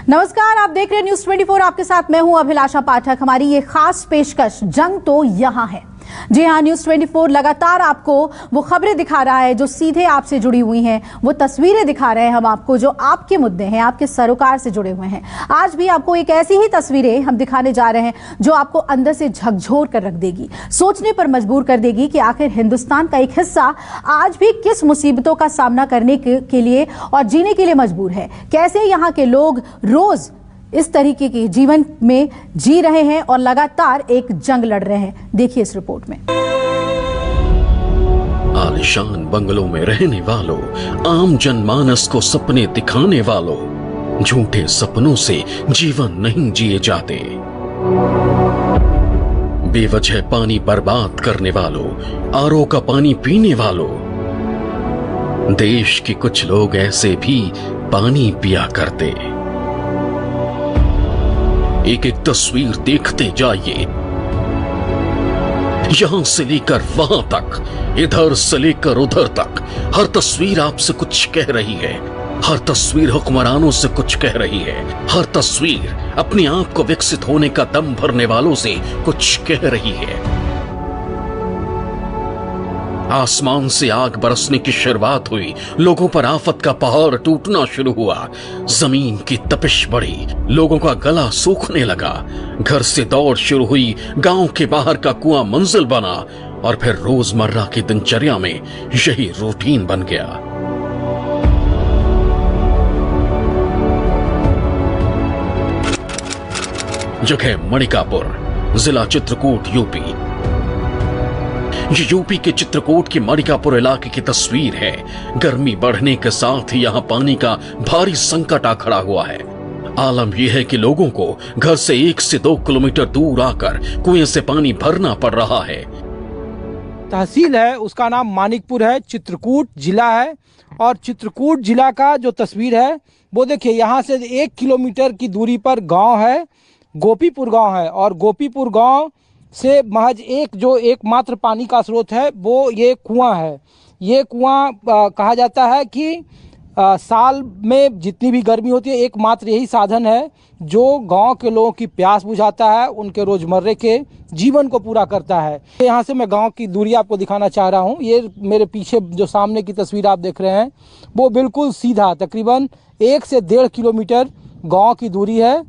नमस्कार, आप देख रहे हैं न्यूज़ 24। आपके साथ मैं हूं अभिलाषा पाठक। हमारी ये खास पेशकश जंग तो यहां है। जी हां, न्यूज़ 24 लगातार आपको वो खबरें दिखा रहा है जो सीधे आपसे जुड़ी हुई हैं, वो तस्वीरें दिखा रहे हैं हम आपको जो आपके मुद्दे हैं, आपके सरोकार से जुड़े हुए हैं। आज भी आपको एक ऐसी ही तस्वीरें हम दिखाने जा रहे हैं जो आपको अंदर से झकझोर कर रख देगी, सोचने पर मजबूर कर देगी कि आखिर हिंदुस्तान का एक हिस्सा आज भी किस मुसीबतों का सामना करने के लिए और जीने के लिए मजबूर है। कैसे यहाँ के लोग रोज इस तरीके के जीवन में जी रहे हैं और लगातार एक जंग लड़ रहे हैं। देखिए इस रिपोर्ट में। आलीशान बंगलों में रहने वालों, आम जनमानस को सपने दिखाने वालों, झूठे सपनों से जीवन नहीं जिए जाते। बेवजह पानी बर्बाद करने वालों, आरओ का पानी पीने वालों, देश के कुछ लोग ऐसे भी पानी पिया करते। एक एक तस्वीर देखते जाइए, यहां से लेकर वहां तक, इधर से लेकर उधर तक, हर तस्वीर आपसे कुछ कह रही है। हर तस्वीर हुक्मरानों से कुछ कह रही है। हर तस्वीर अपने आप को विकसित होने का दम भरने वालों से कुछ कह रही है। आसमान से आग बरसने की शुरुआत हुई, लोगों पर आफत का पहाड़ टूटना शुरू हुआ, जमीन की तपिश बढ़ी, लोगों का गला सूखने लगा, घर से दौड़ शुरू हुई, गांव के बाहर का कुआं मंजिल बना और फिर रोजमर्रा की दिनचर्या में यही रूटीन बन गया। जगह मणिकापुर, जिला चित्रकूट, यूपी। ये यूपी के चित्रकूट के मणिकापुर इलाके की तस्वीर है। गर्मी बढ़ने के साथ ही यहाँ पानी का भारी संकट आ खड़ा हुआ है। आलम यह है कि लोगों को घर से 1 से 2 किलोमीटर दूर आकर कुएं से पानी भरना पड़ रहा है। तहसील है, उसका नाम मानिकपुर है, चित्रकूट जिला है। और चित्रकूट जिला का जो तस्वीर है वो देखिए, यहाँ से 1 किलोमीटर की दूरी पर गांव है, गोपीपुर गांव है। और गोपीपुर गांव से महज एकमात्र पानी का स्रोत है वो ये कुआं है। ये कुआं कहा जाता है कि साल में जितनी भी गर्मी होती है, एकमात्र यही साधन है जो गांव के लोगों की प्यास बुझाता है, उनके रोजमर्रे के जीवन को पूरा करता है। यहाँ से मैं गांव की दूरी आपको दिखाना चाह रहा हूँ। ये मेरे पीछे जो सामने की तस्वीर आप देख रहे हैं वो बिल्कुल सीधा तकरीबन 1 से 1.5 किलोमीटर गाँव की दूरी है।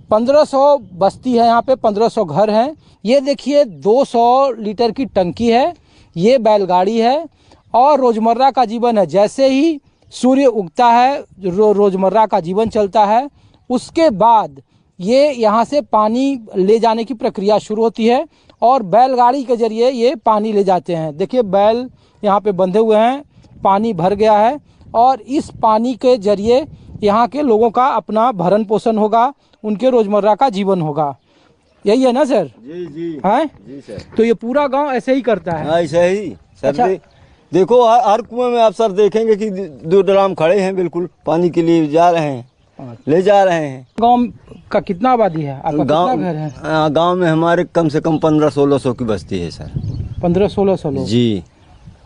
1500 बस्ती है यहाँ पे, 1500 घर हैं। ये देखिए 200 लीटर की टंकी है, ये बैलगाड़ी है और रोजमर्रा का जीवन है। जैसे ही सूर्य उगता है रोजमर्रा का जीवन चलता है, उसके बाद ये यहाँ से पानी ले जाने की प्रक्रिया शुरू होती है और बैलगाड़ी के जरिए ये पानी ले जाते हैं। देखिए बैल यहाँ पे बंधे हुए हैं, पानी भर गया है और इस पानी के जरिए यहाँ के लोगों का अपना भरण पोषण होगा, उनके रोजमर्रा का जीवन होगा। यही है ना सर? जी जी है जी सर। तो ये पूरा गांव ऐसे ही करता है? ऐसे ही सर। अच्छा। देखो हर कुएं में आप सर देखेंगे कि 2 ड्राम खड़े हैं, बिल्कुल पानी के लिए जा रहे हैं, ले जा रहे हैं। गांव का कितना आबादी है आपका? कितना घर है? गांव में हमारे कम से कम 1500-1600 की बस्ती है सर। 1500-1600 लोग? जी।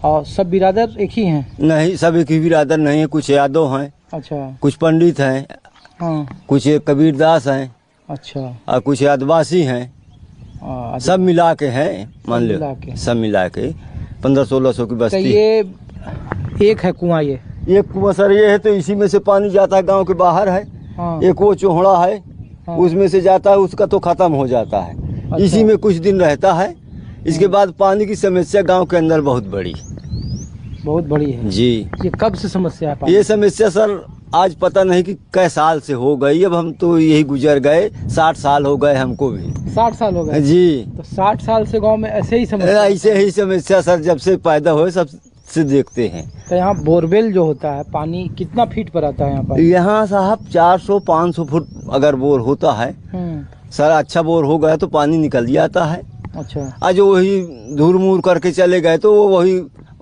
और सब बिरादर एक ही हैं? नहीं, सब एक ही बिरादर नहीं है, कुछ यादव हैं। अच्छा। कुछ पंडित हैं। हाँ। कुछ कबीरदास हैं। अच्छा। और कुछ आदिवासी हैं। सब मिला के हैं, मान लो सब मिला के 1500-1600 की बस्ती। ये एक है कुआं? ये कुआं सर ये है, तो इसी में से पानी जाता है, गांव के बाहर है। हाँ। एक वो चोहड़ा है। हाँ। उसमें से जाता है, उसका तो खत्म हो जाता है। अच्छा। इसी में कुछ दिन रहता है। इसके बाद पानी की समस्या गांव के अंदर बहुत बड़ी है जी। ये कब से समस्या है? ये समस्या सर आज पता नहीं कि कै साल से हो गई। अब हम तो यही गुजर गए, 60 साल हो गए हमको भी। 60 साल हो गए जी? तो 60 साल से गांव में ऐसे ही समस्या सर जब से पैदा हुए सब से देखते हैं। तो यहाँ बोरवेल जो होता है, पानी कितना फीट पर आता है यहाँ पर? यहाँ साहब 400-500 फुट अगर बोर होता है सर, अच्छा बोर हो गया तो पानी निकल जाता है। अच्छा। आज वही धूर मूर करके चले गए तो वही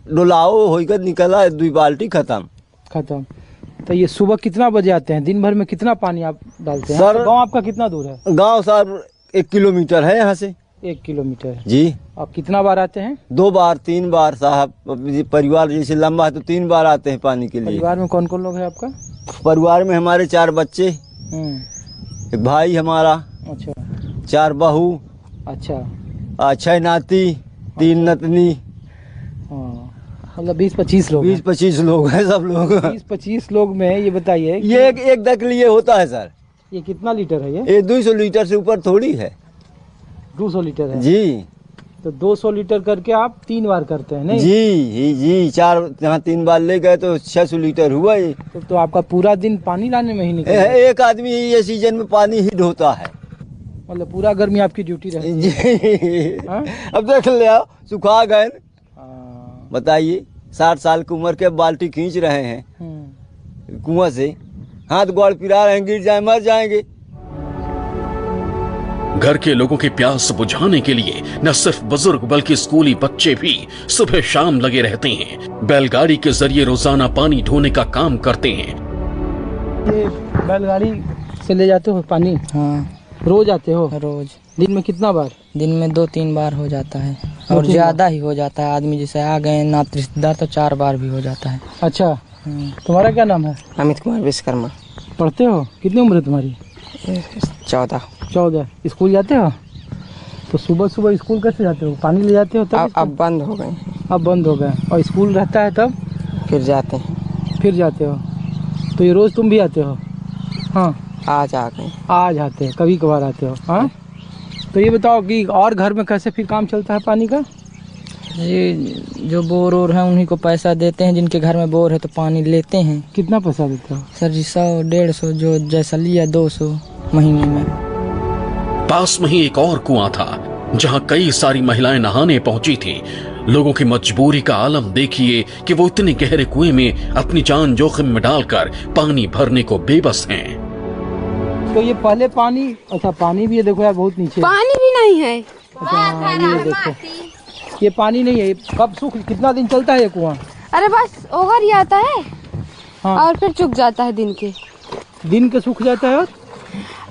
डुलाओ होकर निकला, 2 बाल्टी खत्म। तो ये सुबह कितना बजे आते हैं? दिन भर में कितना पानी आप डालते हैं सर? गांव आपका कितना दूर है? गांव सर 1 किलोमीटर है यहाँ से। 1 किलोमीटर जी। आप कितना बार आते हैं? 2 बार 3 बार साहब। परिवार जैसे लंबा है तो 3 बार आते हैं पानी के लिए। परिवार में कौन कौन लोग हैं आपका? परिवार में हमारे 4 बच्चे, एक भाई हमारा, अच्छा 4 बहू, अच्छा 6 नाती, 3 नतनी, हाँ, मतलब 20-25 लोग हैं। 20-25 लोग हैं सब लोग। 20-25 लोग में ये बताइए कि ये एक दक लिए होता है सर। ये कितना लीटर है? ये 200 लीटर से ऊपर थोड़ी है 200 लीटर है जी। तो 200 लीटर करके आप 3 बार करते हैं नहीं? जी 4 यहाँ 3 बार ले गए तो 600 लीटर हुआ ये। तो आपका पूरा दिन पानी लाने में ही निकल गया। एक आदमी ये सीजन में पानी ही ढोता है। मतलब पूरा गर्मी आपकी ड्यूटी रहती है। जी हाँ? अब देख ले आओ, सुखा गए। हाँ, बताइए 60 साल की उम्र के बाल्टी खींच रहे हैं कुआं से, हाथ गोड़ पिरा रहे हैं, गिर जाए मर जाएंगे। घर के लोगों की प्यास बुझाने के लिए न सिर्फ बुजुर्ग बल्कि स्कूली बच्चे भी सुबह शाम लगे रहते हैं। बैलगाड़ी के जरिए रोजाना पानी ढोने का काम करते हैं। ये बैलगाड़ी से ले जाते हो पानी? हाँ रोज आते हो? रोज। दिन में कितना बार? दिन में 2-3 बार हो जाता है और ज्यादा ही हो जाता है। आदमी जैसे आ गए ना रिश्तेदार तो 4 बार भी हो जाता है। अच्छा, तुम्हारा क्या नाम है? अमित कुमार विश्वकर्मा। पढ़ते हो? कितनी उम्र है तुम्हारी? 14। स्कूल जाते हो? तो सुबह सुबह स्कूल कैसे जाते हो? पानी ले जाते हो तब? अब बंद हो गए। अब बंद हो गए। और स्कूल रहता है तब? फिर जाते हैं। फिर जाते हो? तो ये रोज तुम भी आते हो? हाँ आज आ गए। आज आते हैं, कभी कभार आते हो? हाँ। तो ये बताओ कि और घर में कैसे फिर काम चलता है पानी का? ये जो बोर हैं उन्हीं को पैसा देते हैं। जिनके घर में बोर है तो पानी लेते हैं। कितना पैसा देते हो? सर जी 100-150 जो जैसा लिया 200 महीने में। पास में ही एक और कुआं था जहां कई सारी महिलाएं नहाने पहुंची थी। लोगों की मजबूरी का आलम देखिए कि वो इतने गहरे कुएं में अपनी जान जोखिम में डालकर पानी भरने को बेबस हैं। तो ये पहले पानी, अच्छा पानी भी है, देखो यार बहुत नीचे पानी भी नहीं है। अच्छा, ये देखो ये पानी नहीं है। ये कब सूख, कितना दिन चलता है ये कुआं? अरे बस ओवर ही आता है हाँ। और फिर चुक जाता है दिन के सूख जाता है और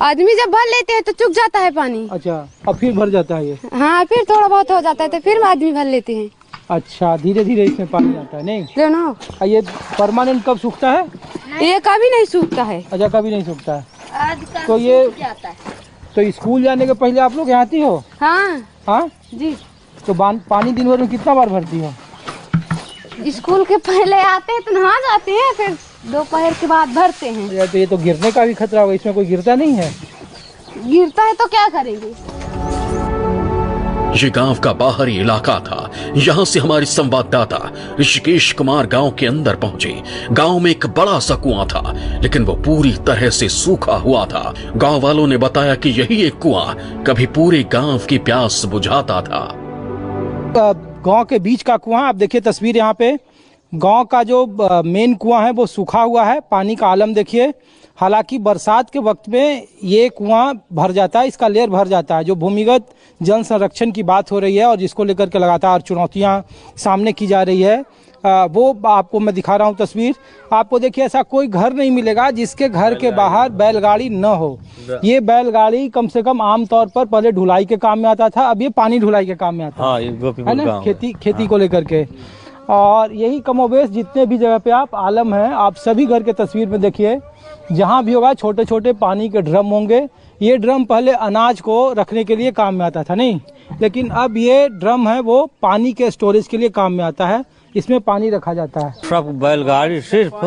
आदमी जब भर लेते हैं तो चुक जाता है पानी। अच्छा, अब फिर भर जाता है ये? हाँ, फिर थोड़ा बहुत हो जाता है तो फिर आदमी भर लेते हैं। अच्छा, धीरे धीरे इसमें पानी आता है नहीं? लो ना। और ये परमानेंट कब सूखता है? ये कभी नहीं सूखता है। अच्छा, कभी नहीं सूखता है। तो ये तो स्कूल जाने के पहले आप लोग यहाँ आती हो? हाँ हाँ जी। तो पानी दिन भर में कितना बार भरती हो? स्कूल के पहले आते हैं तो नहा जाते हैं, फिर दोपहर के बाद भरते हैं। या तो ये तो गिरने का भी खतरा होगा, इसमें कोई गिरता नहीं है? गिरता है तो क्या करेंगे? ये गांव का बाहरी इलाका था। यहां से हमारे संवाददाता ऋषिकेश कुमार गांव के अंदर पहुंचे। गांव में एक बड़ा सा कुआं था, लेकिन वो पूरी तरह से सूखा हुआ था। गांव वालों ने बताया कि यही एक कुआं कभी पूरे गांव की प्यास बुझाता था। गांव के बीच का कुआं, आप देखिए तस्वीर यहाँ पे। गांव का जो मेन कुआं है वो सूखा हुआ है। पानी का आलम देखिए। हालांकि बरसात के वक्त में ये कुआं भर जाता है, इसका लेयर भर जाता है। जो भूमिगत जल संरक्षण की बात हो रही है और जिसको लेकर के लगातार चुनौतियां सामने की जा रही है, वो आपको मैं दिखा रहा हूं तस्वीर। आपको देखिए ऐसा कोई घर नहीं मिलेगा जिसके घर के बाहर बैलगाड़ी न हो। ये बैलगाड़ी कम से कम आमतौर पर पहले ढुलाई के काम में आता था, अब ये पानी ढुलाई के काम में आता है ना, खेती को लेकर के। और यही कमोबेश जितने भी जगह पे आप आलम है, आप सभी घर के तस्वीर में देखिए, जहाँ भी होगा छोटे छोटे पानी के ड्रम होंगे। ये ड्रम पहले अनाज को रखने के लिए काम में आता था नहीं, लेकिन अब ये ड्रम है वो पानी के स्टोरेज के लिए काम में आता है। इसमें पानी रखा जाता है। सब बैलगाड़ी सिर्फ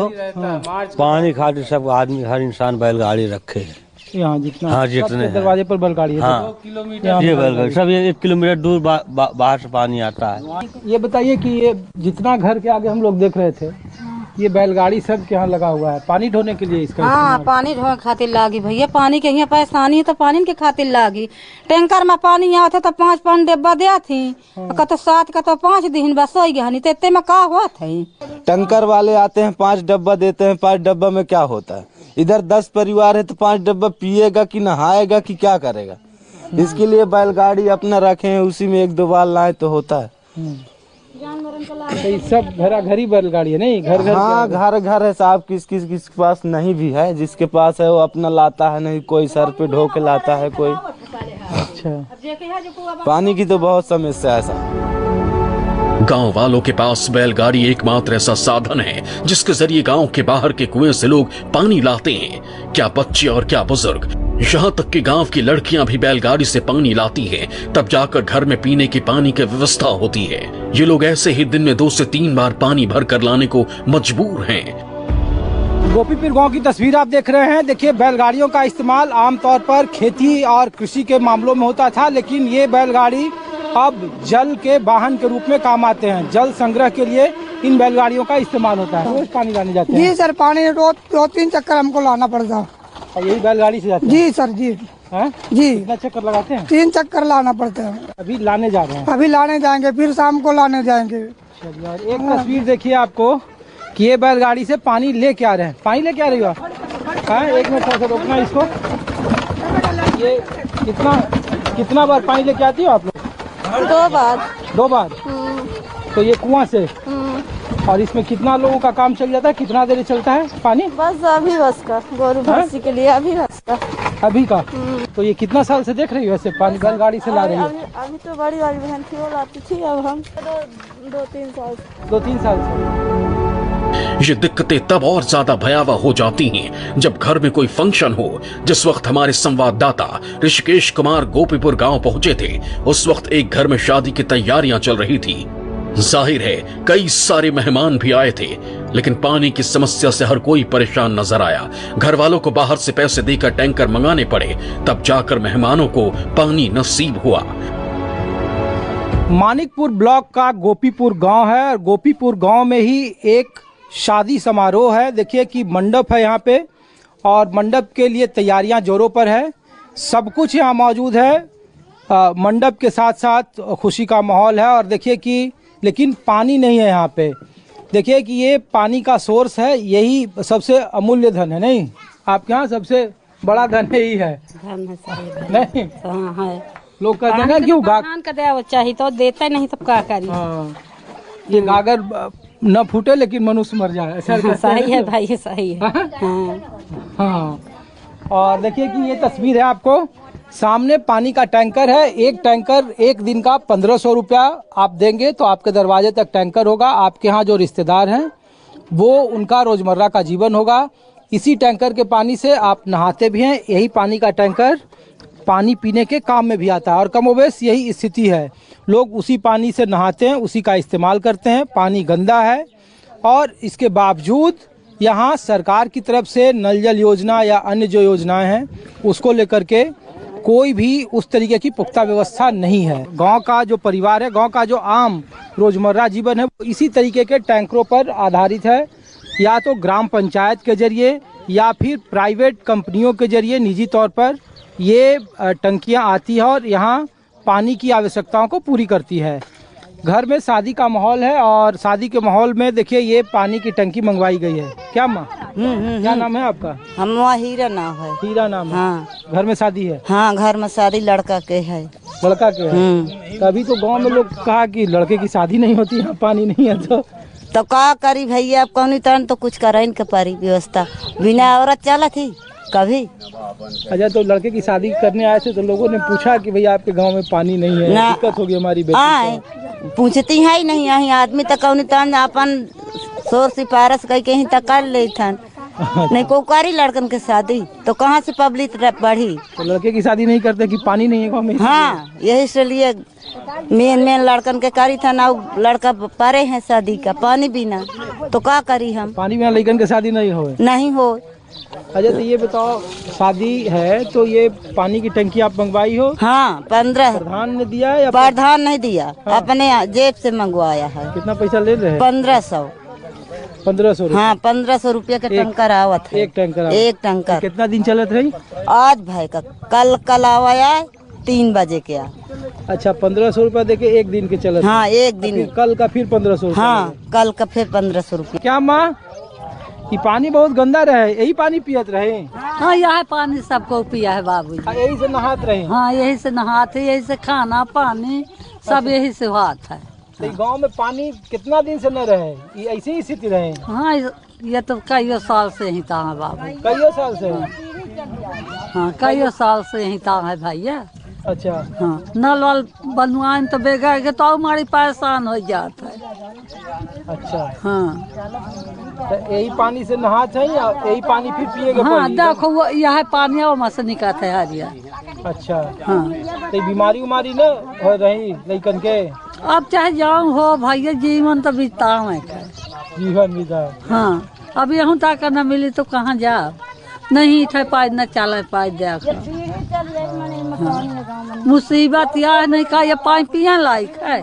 पानी खातिर सब आदमी, हर इंसान बैलगाड़ी रखे है यहाँ जितना, हाँ जितने दरवाजे पर बैलगाड़ी है। हाँ, ये बैलगाड़ी सब 1 किलोमीटर दूर बाहर से पानी आता है। ये बताइए कि ये जितना घर के आगे हम लोग देख रहे थे, ये बैलगाड़ी सब के यहाँ लगा हुआ है पानी ढोने के लिए इसका? हाँ, पानी ढोने खातिर लागी भैया। पानी के यहाँ परेशानी है तो पानी के खातिर लागी। टैंकर में पानी यहाँ थे तो 5 डिब्बा दिया थी, कतो 7 कतो 5 दिन बस हो गया। तो इतने में का हुआ था? टैंकर वाले आते हैं 5 डब्बा देते हैं। 5 डब्बा में क्या होता है? इधर 10 परिवार है तो 5 डब्बा पिएगा कि नहाएगा कि क्या करेगा? इसके लिए बैलगाड़ी अपना रखे हैं, उसी में 1-2 बार लाए तो होता है। तो सब घर ही बैलगाड़ी है नहीं? घर हाँ, घर है साहब। किस पास नहीं भी है, जिसके पास है वो अपना लाता है, नहीं कोई सर पे ढो के लाता है कोई। अच्छा, पानी की तो बहुत समस्या है साहब। गांव वालों के पास बैलगाड़ी एकमात्र ऐसा साधन है जिसके जरिए गांव के बाहर के कुएं से लोग पानी लाते हैं। क्या बच्चे और क्या बुजुर्ग यहाँ तक कि गांव की लड़कियां भी बैलगाड़ी से पानी लाती हैं, तब जाकर घर में पीने की पानी की व्यवस्था होती है। ये लोग ऐसे ही दिन में 2 से 3 बार पानी भर कर लाने को मजबूर हैं। गोपीपुर गांव की तस्वीर आप देख रहे हैं। देखिए, बैलगाड़ियों का इस्तेमाल आमतौर पर खेती और कृषि के मामलों में होता था, लेकिन ये बैलगाड़ी अब जल के वाहन के रूप में काम आते हैं। जल संग्रह के लिए इन बैलगाड़ियों का इस्तेमाल होता है। रोज पानी लाने जाते हैं? जी सर, पानी रोज 2-3 चक्कर हमको लाना पड़ता है। और यही बैलगाड़ी से जाते हैं? जी सर, जी है? जी। कितना चक्कर लगाते हैं? 3 चक्कर लाना पड़ता है। अभी लाने जा रहे हैं? अभी लाने जाएंगे, फिर शाम को लाने जाएंगे। एक तस्वीर देखिए आपको कि ये बैलगाड़ी से पानी लेके आ रहे हैं। पानी लेके आ रही हो आप? एक मिनट थोड़ा सा रोकना इसको। ये कितना बार पानी लेके आती हो आप लोग? 2 बार। 2 बार? तो ये कुआं से? और इसमें कितना लोगों का काम चल जाता है? कितना देर चलता है पानी? बस अभी बस का गोरू भैंसी के लिए अभी बस का। अभी का? तो ये कितना साल से देख रही हो ऐसे पानी बैलगाड़ी से ला रही हो? अभी तो बड़ी वाली बहन थी वो लाती थी, अब हम 2-3 साल। 2-3 साल से। ये दिक्कतें तब और ज्यादा भयावह हो जाती हैं जब घर में कोई फंक्शन हो। जिस वक्त हमारे संवाददाता ऋषिकेश कुमार गोपीपुर गांव पहुंचे थे, उस वक्त एक घर में शादी की तैयारियां चल रही थी। जाहिर है कई सारे मेहमान भी आए थे, लेकिन पानी की समस्या से हर कोई परेशान नजर आया। घर वालों को बाहर से पैसे देकर टैंकर मंगाने पड़े, तब जाकर मेहमानों को पानी नसीब हुआ। मानिकपुर ब्लॉक का गोपीपुर गांव है और गोपीपुर गांव में ही एक शादी समारोह है। देखिए कि मंडप है यहाँ पे और मंडप के लिए तैयारियां जोरों पर है। सब कुछ यहाँ मौजूद है। मंडप के साथ साथ खुशी का माहौल है। और देखिए कि लेकिन पानी नहीं है यहाँ पे। देखिए कि ये पानी का सोर्स है, यही सबसे अमूल्य धन है। नहीं, आपके यहाँ सबसे बड़ा धन यही है? नहीं, हाँ है। लोग कहते हैं ना क्यों चाहिए तो देते नहीं तो क्या करी। ये गागर न फूटे लेकिन मनुष्य मर जाए, ऐसा सही है भाई, ये सही है। हाँ। और देखिए कि ये तस्वीर है आपको सामने, पानी का टैंकर है। एक टैंकर एक दिन का 1500 रुपया आप देंगे तो आपके दरवाजे तक टैंकर होगा। आपके यहाँ जो रिश्तेदार हैं वो उनका रोजमर्रा का जीवन होगा। इसी टैंकर के पानी से आप नहाते भी हैं। यही पानी का टैंकर पानी पीने के काम में भी आता है और कमोबेश यही स्थिति है। लोग उसी पानी से नहाते हैं, उसी का इस्तेमाल करते हैं। पानी गंदा है और इसके बावजूद यहाँ सरकार की तरफ से नल जल योजना या अन्य जो योजनाएं हैं उसको लेकर के कोई भी उस तरीके की पुख्ता व्यवस्था नहीं है। गांव का जो परिवार है, गांव का जो आम रोजमर्रा जीवन है वो इसी तरीके के टैंकरों पर आधारित है। या तो ग्राम पंचायत के जरिए या फिर प्राइवेट कंपनियों के जरिए निजी तौर पर ये टंकियां आती है और यहाँ पानी की आवश्यकताओं को पूरी करती है। घर में शादी का माहौल है और शादी के माहौल में देखिए ये पानी की टंकी मंगवाई गई है। क्या माँ? क्या नाम है आपका? हम हीरा नाम है। हीरा नाम है। हाँ। घर में शादी है? हाँ, घर में शादी लड़का के है। लड़का के है? तभी तो गांव में लोग कहा कि लड़के की शादी नहीं होती, यहाँ पानी नहीं है। तो का करी भैया, अब कौन तरह तो कुछ करे इनके पारी व्यवस्था, बिना औरत चला थी कभी। अच्छा, तो लड़के की शादी करने आए थे तो लोगों ने पूछा कि भैया आपके गांव में पानी नहीं है, दिक्कत होगी हमारी बेटी। पूछती है ही नहीं, यही आदमी तक कौन तरह अपन शोर सिफारिश कहीं कहीं तक कर ले थन। नहीं को करी लड़कन के शादी तो कहाँ से पब्लिक बढ़ी। तो लड़के की शादी नहीं करते कि पानी नहीं है गाँव में? हाँ, यही से लिए मेन लड़कन के करी था ना, लड़का परे है शादी का पानी बिना, तो क्या करी हम? पानी बिना लड़कन के शादी नहीं हो। अच्छा, तो ये बताओ, शादी है तो ये पानी की टंकी आप मंगवाई हो? हाँ, 15 प्रधान ने दिया या? प्रधान नहीं दिया, हाँ। अपने जेब से मंगवाया है। कितना पैसा ले रहे हैं? 1500। 1500? हाँ, 1500 रुपया का टंकर आवत है। एक टंकर? एक टंकर। कितना दिन चलत रही? आज भाई का कल आवाया 3 बजे के। अच्छा, 1500 रुपया देके एक दिन के चलत? हाँ, एक दिन। कल का फिर 1500? हाँ, कल का फिर 1500 रुपया। क्या माँ, ये पानी बहुत गंदा रहे, यही पानी पियत रहे? हाँ, यह पानी सबको पिया है बाबू। यही से नहात रहे? हाँ, यही से नहाते, यही से खाना पानी सब यही से हाथ है। तो गांव में पानी कितना दिन से न रहे, ये ऐसी ही स्थिति रहे? हाँ, ये तो कई साल से ही था बाबू। कई साल से? हाँ, कई साल से ही था है भैया। अच्छा। हाँ, नल वल बनवाए तो बेकार के तो हमारी परेशान हो जाता है। अच्छा। हाँ, तो यही पानी से नहाते हैं या यही पानी फिर पिएगा? हाँ देखो वो यह पानी है वहाँ से निकालते है हरिया। अच्छा हाँ तो बीमारी उमारी न हो रही लड़कन के? अब चाहे जाऊँ हो भैया जीवन तो बीतता है जीवन बीता। हाँ अब यहाँ तक न मिली तो कहाँ जा नहीं थे पाए न चल पाए देख। मुसीबत यह नहीं का ये पानी पिए लायक है।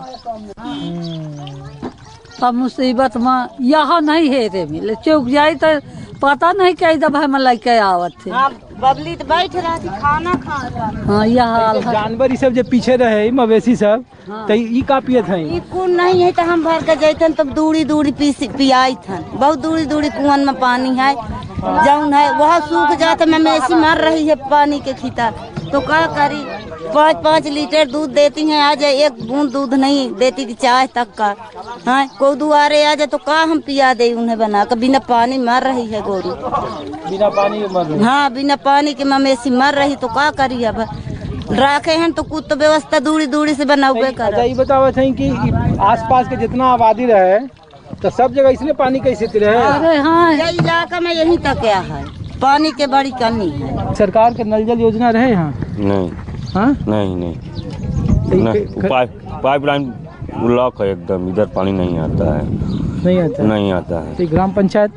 अब मुसीबत में यहाँ नहीं है रे मिले चौक जाए तो पता नहीं कई दफा में लेके आवत थे। बबली तो बैठ रहा थी खाना खा रहा। हाँ यह हाल है। जानवर सब जो पीछे रहे मवेशी सब तो ई का पियत है? ई कुन नहीं है तो हम भर के जैतन तब दूरी दूरी पियाई थन। बहुत दूरी दूरी कुआं में पानी है जौन है वह सूख जाता। मवेशी मर रही है पानी के खीता तो क्या करी? 5-5 लीटर दूध देती हैं आज एक बूंद दूध नहीं देती कि चाय तक का। हाँ को दुआरे आ जाए तो का हम पिया दे उन्हें बना कर? बिना पानी मर रही है गोरू। बिना पानी के मर रही? हाँ बिना पानी के मवेशी मर रही तो का करी? अब राखे हैं तो कुछ तो व्यवस्था दूरी दूरी से बनावे कर। अच्छा ये बताओ कि आसपास के जितना आबादी रहे तो सब जगह इसलिए पानी कैसे रहे? अरे हाँ यही इलाका में यही तक क्या है पानी के बड़ी कमी है। सरकार के नल जल योजना रहे यहाँ? नहीं। हाँ नहीं पाइप लाइन ब्लॉक है एकदम, इधर पानी नहीं आता है। नहीं आता है। तो ग्राम पंचायत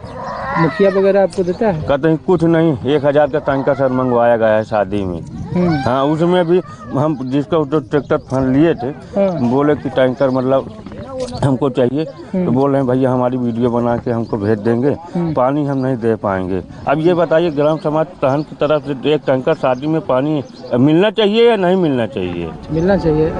मुखिया वगैरह आपको देता है? कहते हैं कुछ नहीं। 1000 का टैंकर सर मंगवाया गया है शादी में। हाँ उसमें भी हम जिसका ट्रैक्टर फंड लिए थे बोले कि टैंकर मतलब हमको चाहिए तो बोल रहे हैं भैया हमारी वीडियो बना के हमको भेज देंगे, पानी हम नहीं दे पाएंगे। अब ये बताइए ग्राम समाज प्रधान की तरफ से एक टैंकर शादी में पानी मिलना चाहिए या नहीं मिलना चाहिए? मिलना चाहिए।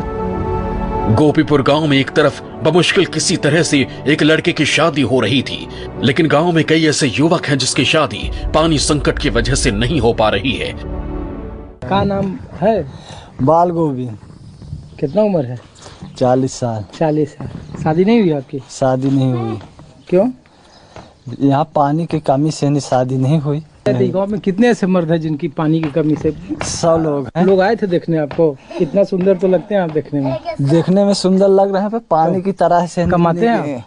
गोपीपुर गांव में एक तरफ बमुश्किल किसी तरह से एक लड़के की शादी हो रही थी, लेकिन गांव में कई ऐसे युवक हैं जिसकी शादी पानी संकट की वजह से नहीं हो पा रही है। क्या नाम है? बाल गोविंद। कितना उम्र है? 40 साल। 40 साल। शादी नहीं हुई आपकी? शादी नहीं हुई। क्यों? यहाँ पानी की कमी से शादी नहीं हुई। गाँव में कितने ऐसे मर्द हैं जिनकी पानी की कमी से? 100 लोग हैं। लोग आए थे देखने आपको? कितना सुंदर तो लगते हैं आप देखने में। देखने में सुंदर लग रहे हैं पर पानी की तरह से कमाते हैं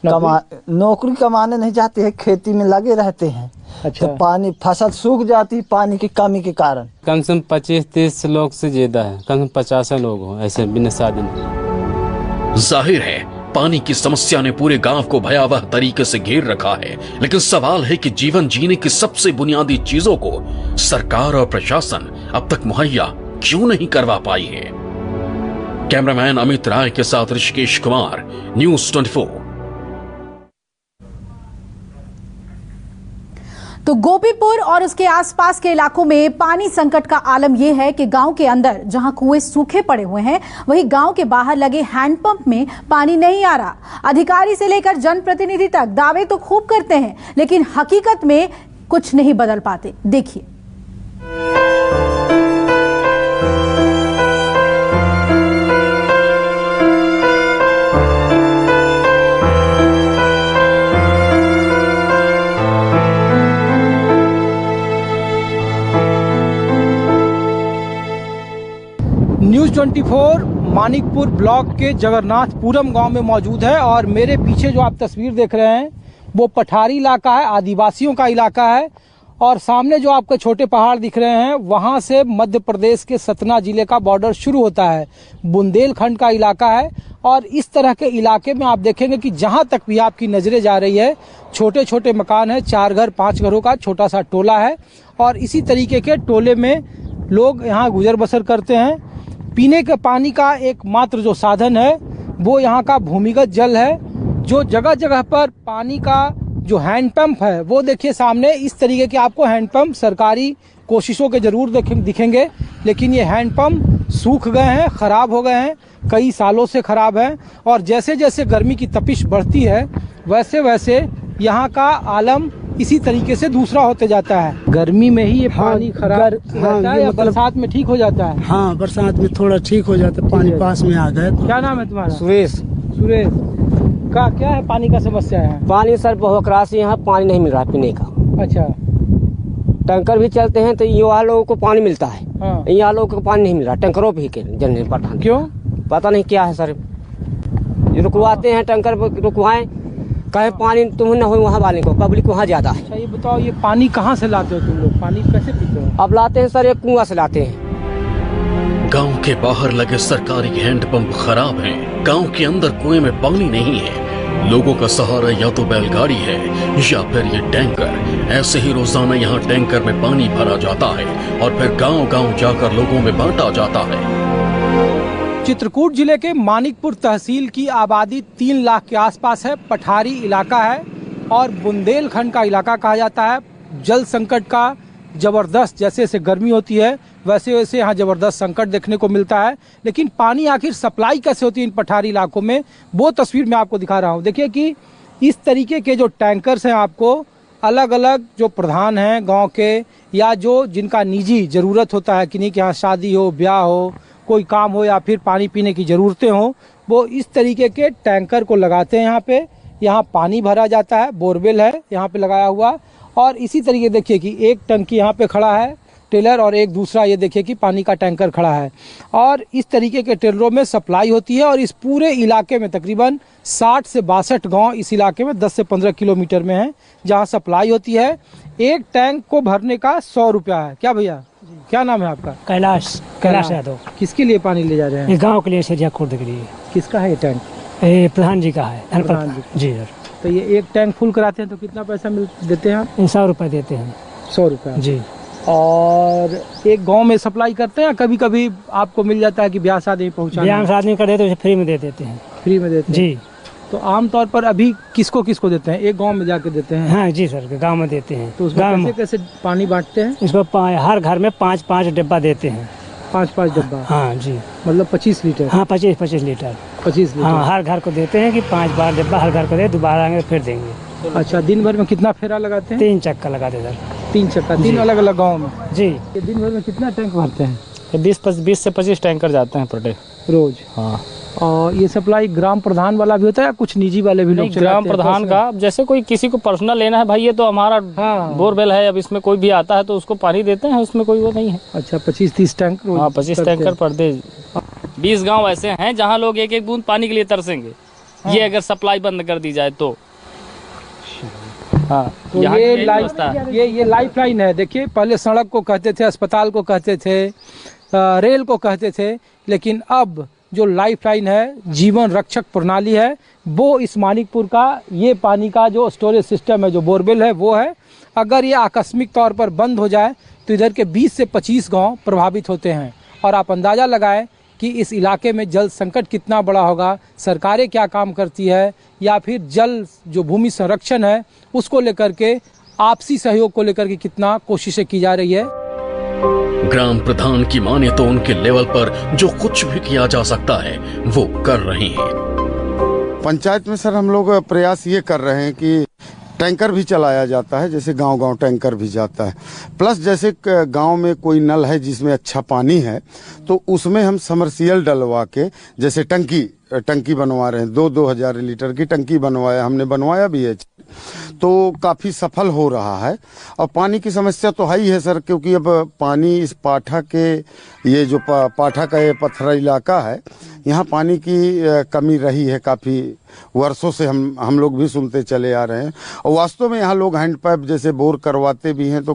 नौकरी कमाने नहीं जाते हैं, खेती में लगे रहते हैं। अच्छा। तो पानी फसल सूख जाती पानी की कमी के कारण। कम से कम 25-30 लोग से ज्यादा है, कम से कम 50 लोग हो ऐसे बिना शादी। जाहिर है पानी की समस्या ने पूरे गांव को भयावह तरीके से घेर रखा है, लेकिन सवाल है कि जीवन जीने की सबसे बुनियादी चीजों को सरकार और प्रशासन अब तक मुहैया क्यों नहीं करवा पाई है। कैमरामैन अमित राय के साथ ऋषिकेश कुमार, न्यूज़ 24। तो गोपीपुर और उसके आसपास के इलाकों में पानी संकट का आलम यह है कि गांव के अंदर जहां कुएं सूखे पड़े हुए हैं वहीं गांव के बाहर लगे हैंडपंप में पानी नहीं आ रहा। अधिकारी से लेकर जनप्रतिनिधि तक दावे तो खूब करते हैं लेकिन हकीकत में कुछ नहीं बदल पाते। देखिए। न्यूज़ 24 मानिकपुर ब्लॉक के जगन्नाथपुरम गांव में मौजूद है और मेरे पीछे जो आप तस्वीर देख रहे हैं वो पठारी इलाका है, आदिवासियों का इलाका है। और सामने जो आपको छोटे पहाड़ दिख रहे हैं वहां से मध्य प्रदेश के सतना जिले का बॉर्डर शुरू होता है। बुंदेलखंड का इलाका है और इस तरह के इलाके में आप देखेंगे कि जहां तक भी आपकी नजरें जा रही है छोटे छोटे मकान है, 4 घर 5 घरों का छोटा सा टोला है और इसी तरीके के टोले में लोग यहाँ गुजर बसर करते हैं। पीने के पानी का एकमात्र जो साधन है वो यहाँ का भूमिगत जल है। जो जगह जगह पर पानी का जो हैंडपंप है वो देखिए सामने इस तरीके के आपको हैंडपंप सरकारी कोशिशों के जरूर दिखेंगे, लेकिन ये हैंडपंप सूख गए हैं, खराब हो गए हैं, कई सालों से खराब हैं। और जैसे जैसे गर्मी की तपिश बढ़ती है वैसे वैसे यहाँ का आलम इसी तरीके से दूसरा होते जाता है। गर्मी में ही ये पानी खराब रहता है या बरसात में ठीक हो जाता है? हाँ बरसात में थोड़ा ठीक हो जाता है, पानी पास में आ गए। क्या नाम है तुम्हारा? सुरेश। सुरेश का क्या है पानी का समस्या है? पानी सर बहुत खराब से यहाँ पानी नहीं मिल रहा पीने का। अच्छा। टैंकर भी चलते हैं तो युवा लोगों को पानी मिलता है, हाँ। यहाँ लोगों को पानी नहीं मिल रहा। टैंकरों भी के जनरेटर पठान। क्यों? पता नहीं क्या है सर, रुकवाते हैं टैंकर रुकवाएं, कहे पानी तुम न हो वहाँ वाले को, पब्लिक वहाँ ज्यादा है। अच्छा ये बताओ, ये पानी कहाँ से लाते हो तुम लोग, पानी कैसे पीते हो? अब लाते हैं सर, एक कुआं से लाते हैं। गांव के बाहर लगे सरकारी हैंडपंप खराब हैं। गांव के अंदर कुएं में पानी नहीं है। लोगों का सहारा या तो बैलगाड़ी है या फिर ये टैंकर। ऐसे ही रोजाना यहाँ टैंकर में पानी भरा जाता है और फिर गांव-गांव जाकर लोगों में बांटा जाता है। चित्रकूट जिले के मानिकपुर तहसील की आबादी 3 लाख के आसपास है। पठारी इलाका है और बुंदेलखंड का इलाका कहा जाता है। जल संकट का जबरदस्त, जैसे जैसे गर्मी होती है वैसे वैसे यहाँ जबरदस्त संकट देखने को मिलता है। लेकिन पानी आखिर सप्लाई कैसे होती है इन पठारी इलाकों में, वो तस्वीर मैं आपको दिखा रहा हूँ। देखिए कि इस तरीके के जो टैंकर्स हैं, आपको अलग अलग जो प्रधान हैं गांव के या जो जिनका निजी ज़रूरत होता है कि नहीं कि यहाँ शादी हो, ब्याह हो, कोई काम हो या फिर पानी पीने की ज़रूरतें हों, वो इस तरीके के टैंकर को लगाते हैं यहाँ पे। यहाँ पानी भरा जाता है, बोरवेल है यहाँ पे लगाया हुआ। और इसी तरीके देखिए कि एक टंकी यहाँ पे खड़ा है टेलर और एक दूसरा ये देखिए कि पानी का टैंकर खड़ा है। और इस तरीके के टेलरों में सप्लाई होती है और इस पूरे इलाके में तकरीबन 60 से 62 गांव इस इलाके में 10 से 15 किलोमीटर में है जहां सप्लाई होती है। एक टैंक को भरने का 100 रुपया है। क्या भैया, क्या नाम है आपका? कैलाश यादव। किसके लिए पानी ले जा रहे हैं? गाँव के लिए, सरिया खुर्द के लिए। किसका है ये टैंक? प्रधान जी का है। प्रधान जी सर। तो ये एक टैंक फुल कराते हैं तो कितना पैसा देते हैं आप? 100 रुपये देते हैं। 100 रुपये जी। और एक गांव में सप्लाई करते हैं, कभी कभी आपको मिल जाता है कि ब्याह शादी पहुँचाना? ब्याह शादी कर देते तो फ्री में दे देते हैं। फ्री में देते हैं जी। तो आमतौर पर अभी किसको किसको देते हैं? एक गांव में जाके देते हैं? हाँ जी सर, गांव में देते हैं। तो उसमें कैसे पानी बांटते हैं? इसको हर घर में 5-5 डिब्बा देते हैं। 5-5 डिब्बा? हाँ जी। मतलब 25 लीटर? हाँ 25 लीटर। 25 लीटर? हाँ, हर घर को देते हैं कि 5 बार डिब्बा हर घर को दे, दोबारा आएंगे फिर देंगे। अच्छा, दिन भर में कितना फेरा लगाते हैं? 3 चक्का लगाते सर। 3 चक्का, 3 अलग अलग गाँव में? जी। ये दिन भर में कितना टैंक भरते हैं? 20 से 25 टैंकर जाते हैं पर डे रोज? हाँ। और ये सप्लाई ग्राम प्रधान वाला भी होता है या कुछ निजी वाले भी लोग चलाते हैं? ग्राम प्रधान का, जैसे कोई किसी को पर्सनल लेना है भाई, ये तो हमारा बोरवेल है, अब इसमें कोई भी आता है तो उसको पानी देते हैं, उसमें कोई वो नहीं है। अच्छा, 25-30 टैंक? हाँ, 25 टैंकर पर डे। 20 गाँव ऐसे हैं जहाँ लोग एक एक बूंद पानी के लिए तरसेंगे। ये अगर सप्लाई बंद कर दी जाए तो। हाँ, तो ये लाइफ लाइन है। देखिए, पहले सड़क को कहते थे, अस्पताल को कहते थे, रेल को कहते थे, लेकिन अब जो लाइफ लाइन है, जीवन रक्षक प्रणाली है, वो इस मानिकपुर का ये पानी का जो स्टोरेज सिस्टम है, जो बोरवेल है, वो है। अगर ये आकस्मिक तौर पर बंद हो जाए तो इधर के 20 से 25 गांव प्रभावित होते हैं। और आप अंदाज़ा लगाएं कि इस इलाके में जल संकट कितना बड़ा होगा, सरकारें क्या काम करती है, या फिर जल जो भूमि संरक्षण है उसको लेकर के, आपसी सहयोग को लेकर के कितना कोशिशें की जा रही है। ग्राम प्रधान की माने तो उनके लेवल पर जो कुछ भी किया जा सकता है वो कर रहे हैं। पंचायत में सर हम लोग प्रयास ये कर रहे हैं कि टैंकर भी चलाया जाता है, जैसे गांव-गांव टैंकर भी जाता है। प्लस जैसे गांव में कोई नल है जिसमें अच्छा पानी है तो उसमें हम समरसियल डलवा के, जैसे टंकी बनवा रहे हैं, 2-2 हजार लीटर की टंकी बनवाया, हमने बनवाया भी है, तो काफ़ी सफल हो रहा है। और पानी की समस्या तो है ही है सर, क्योंकि अब पानी इस पाठा के, ये जो पाठा का ये पथरा इलाका है, यहाँ पानी की कमी रही है काफ़ी वर्षों से, हम लोग भी सुनते चले आ रहे हैं। और वास्तव में यहाँ लोग हैंडपैप जैसे बोर करवाते भी हैं तो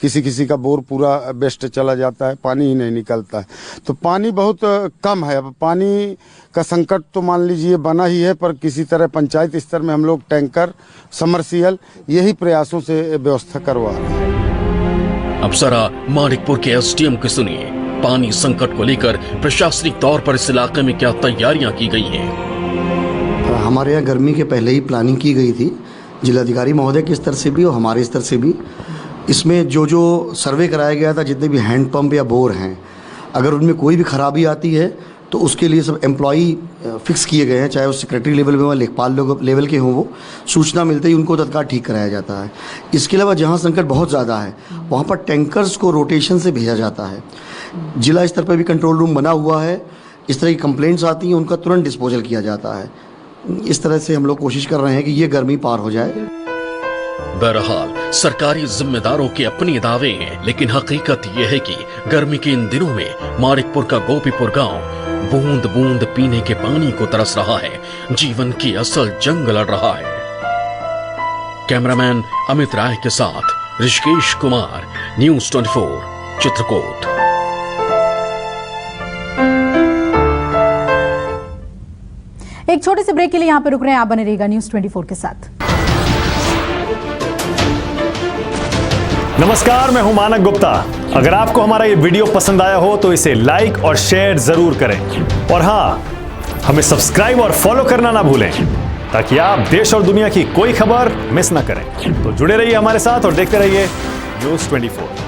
किसी का बोर पूरा बेस्ट चला जाता है, पानी ही नहीं निकलता है। तो पानी बहुत कम है। अब पानी का संकट तो मान लीजिए बना ही है, पर किसी तरह पंचायत स्तर में हम लोग टैंकर, समरसियल, यही प्रयासों से व्यवस्था करवा रहे हैं। अब जरा मानिकपुर के एसडीएम को सुनिए, पानी संकट को लेकर प्रशासनिक तौर पर इस इलाके में क्या तैयारियां की गई हैं? हमारे यहाँ गर्मी के पहले ही प्लानिंग की गई थी, जिलाधिकारी महोदय के स्तर से भी और हमारे स्तर से भी। इसमें जो सर्वे कराया गया था, जितने भी हैंडपंप या बोर हैं, अगर उनमें कोई भी खराबी आती है तो उसके लिए सब एम्प्लॉई फिक्स किए गए हैं, चाहे वो सेक्रेटरी लेवल में हो, लेखपाल लेवल के हों, वो सूचना मिलते ही उनको तत्काल ठीक कराया जाता है। इसके अलावा जहाँ संकट बहुत ज़्यादा है वहाँ पर टैंकर्स को रोटेशन से भेजा जाता है। जिला स्तर पर भी कंट्रोल रूम बना हुआ है, इस तरह की कंप्लेंट्स आती हैं उनका तुरंत डिस्पोजल किया जाता है। इस तरह से हम लोग कोशिश कर रहे हैं कि ये गर्मी पार हो जाए। बहरहाल सरकारी जिम्मेदारों के अपने दावे हैं, लेकिन हकीकत यह है कि गर्मी के इन दिनों में मानिकपुर का गोपीपुर गांव बूंद बूंद पीने के पानी को तरस रहा है, जीवन की असल जंग लड़ रहा है। कैमरामैन अमित राय के साथ ऋषिकेश कुमार, न्यूज़ 24 चित्रकूट। एक छोटे से ब्रेक के लिए यहां पर रुक रहे हैं, आप बने रहिएगा न्यूज़ 24 के साथ। नमस्कार, मैं हूं मानक गुप्ता। अगर आपको हमारा ये वीडियो पसंद आया हो तो इसे लाइक और शेयर जरूर करें, और हां, हमें सब्सक्राइब और फॉलो करना ना भूलें ताकि आप देश और दुनिया की कोई खबर मिस ना करें। तो जुड़े रहिए हमारे साथ और देखते रहिए न्यूज़ 24।